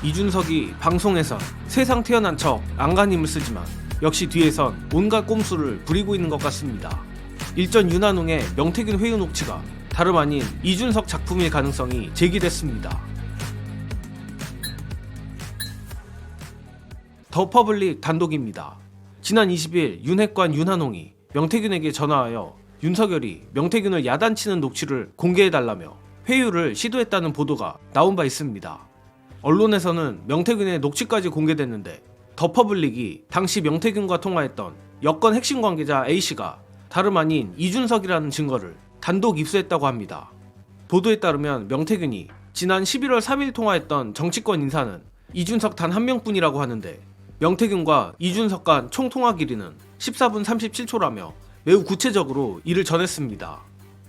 이준석이 방송에선 세상 태어난 척 안간힘을 쓰지만 역시 뒤에선 온갖 꼼수를 부리고 있는 것 같습니다. 일전 윤한홍의 명태균 회유 녹취가 다름 아닌 이준석 작품일 가능성이 제기됐습니다. 더 퍼블릭 단독입니다. 지난 20일 윤핵관 윤한홍이 명태균에게 전화하여 윤석열이 명태균을 야단치는 녹취를 공개해달라며 회유를 시도했다는 보도가 나온 바 있습니다. 언론에서는 명태균의 녹취까지 공개됐는데 더 퍼블릭이 당시 명태균과 통화했던 여권 핵심 관계자 A씨가 다름 아닌 이준석이라는 증거를 단독 입수했다고 합니다. 보도에 따르면 명태균이 지난 11월 3일 통화했던 정치권 인사는 이준석 단 한 명뿐이라고 하는데 명태균과 이준석 간 총 통화 길이는 14분 37초라며 매우 구체적으로 이를 전했습니다.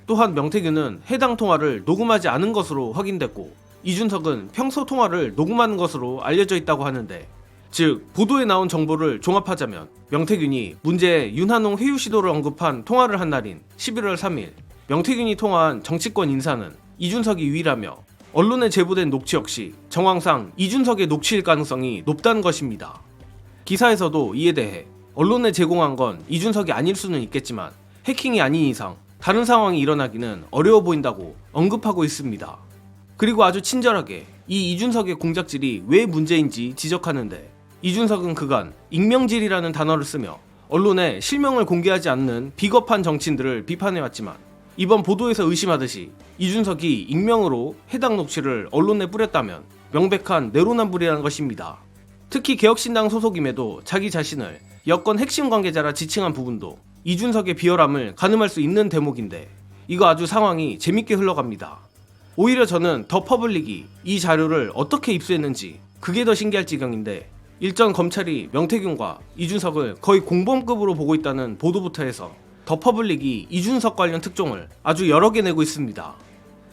또한 명태균은 해당 통화를 녹음하지 않은 것으로 확인됐고 이준석은 평소 통화를 녹음하는 것으로 알려져 있다고 하는데, 즉 보도에 나온 정보를 종합하자면 명태균이 문제의 윤한홍 회유 시도를 언급한 통화를 한 날인 11월 3일 명태균이 통화한 정치권 인사는 이준석이 유일하며 언론에 제보된 녹취 역시 정황상 이준석의 녹취일 가능성이 높다는 것입니다. 기사에서도 이에 대해 언론에 제공한 건 이준석이 아닐 수는 있겠지만 해킹이 아닌 이상 다른 상황이 일어나기는 어려워 보인다고 언급하고 있습니다. 그리고 아주 친절하게 이 이준석의 공작질이 왜 문제인지 지적하는데 이준석은 그간 익명질이라는 단어를 쓰며 언론에 실명을 공개하지 않는 비겁한 정치인들을 비판해왔지만 이번 보도에서 의심하듯이 이준석이 익명으로 해당 녹취를 언론에 뿌렸다면 명백한 내로남불이라는 것입니다. 특히 개혁신당 소속임에도 자기 자신을 여권 핵심 관계자라 지칭한 부분도 이준석의 비열함을 가늠할 수 있는 대목인데 이거 아주 상황이 재밌게 흘러갑니다. 오히려 저는 더 퍼블릭이 이 자료를 어떻게 입수했는지 그게 더 신기할 지경인데 일전 검찰이 명태균과 이준석을 거의 공범급으로 보고 있다는 보도부터 해서 더 퍼블릭이 이준석 관련 특종을 아주 여러 개 내고 있습니다.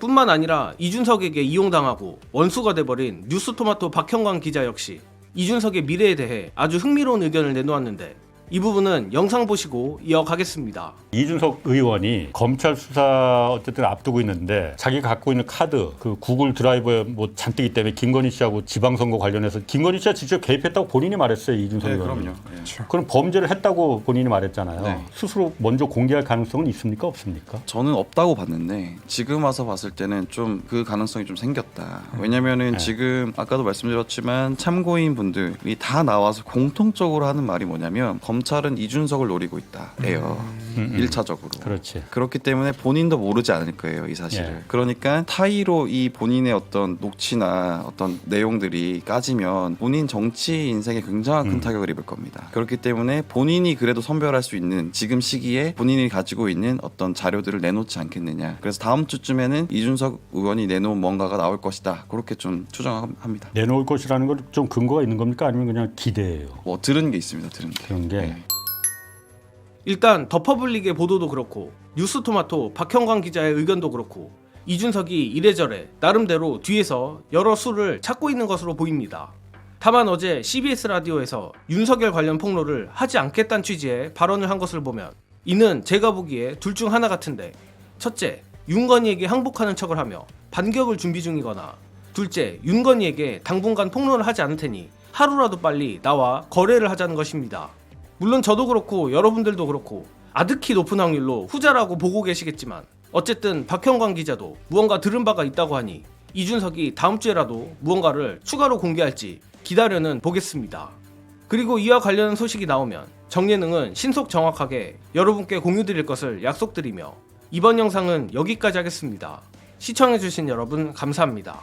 뿐만 아니라 이준석에게 이용당하고 원수가 돼버린 뉴스토마토 박형광 기자 역시 이준석의 미래에 대해 아주 흥미로운 의견을 내놓았는데 이 부분은 영상 보시고 이어가겠습니다. 이준석 의원이 검찰 수사 어쨌든 앞두고 있는데 자기가 갖고 있는 카드 그 구글 드라이브에 뭐 잔뜩 있기 때문에 김건희 씨하고 지방선거 관련해서 김건희 씨가 직접 개입했다고 본인이 말했어요. 이준석 의원이. 그럼요. 그럼 범죄를 했다고 본인이 말했잖아요. 네. 스스로 먼저 공개할 가능성은 있습니까? 없습니까? 저는 없다고 봤는데 지금 와서 봤을 때는 좀 그 가능성이 좀 생겼다. 왜냐면은 지금 아까도 말씀드렸지만 참고인 분들이 다 나와서 공통적으로 하는 말이 뭐냐면 검찰은 이준석을 노리고 있다예요. 1차적으로. 그렇지. 그렇기 때문에 본인도 모르지 않을 거예요, 이 사실을. 예. 그러니까 타의로 이 본인의 어떤 녹취나 어떤 내용들이 까지면 본인 정치 인생에 굉장한 큰 타격을 입을 겁니다. 그렇기 때문에 본인이 그래도 선별할 수 있는 지금 시기에 본인이 가지고 있는 어떤 자료들을 내놓지 않겠느냐. 그래서 다음 주쯤에는 이준석 의원이 내놓은 뭔가가 나올 것이다. 그렇게 좀 추정합니다. 내놓을 것이라는 건 좀 근거가 있는 겁니까? 아니면 그냥 기대예요? 뭐 들은 게 있습니다. 들은 게. 그런 게. 네. 일단 더 퍼블릭의 보도도 그렇고 뉴스토마토 박형광 기자의 의견도 그렇고 이준석이 이래저래 나름대로 뒤에서 여러 수를 찾고 있는 것으로 보입니다. 다만 어제 CBS 라디오에서 윤석열 관련 폭로를 하지 않겠다는 취지의 발언을 한 것을 보면 이는 제가 보기에 둘 중 하나 같은데, 첫째, 윤건희에게 항복하는 척을 하며 반격을 준비 중이거나, 둘째, 윤건희에게 당분간 폭로를 하지 않을 테니 하루라도 빨리 나와 거래를 하자는 것입니다. 물론 저도 그렇고 여러분들도 그렇고 아득히 높은 확률로 후자라고 보고 계시겠지만 어쨌든 박형광 기자도 무언가 들은 바가 있다고 하니 이준석이 다음 주에라도 무언가를 추가로 공개할지 기다려는 보겠습니다. 그리고 이와 관련 소식이 나오면 정예능은 신속 정확하게 여러분께 공유드릴 것을 약속드리며 이번 영상은 여기까지 하겠습니다. 시청해주신 여러분 감사합니다.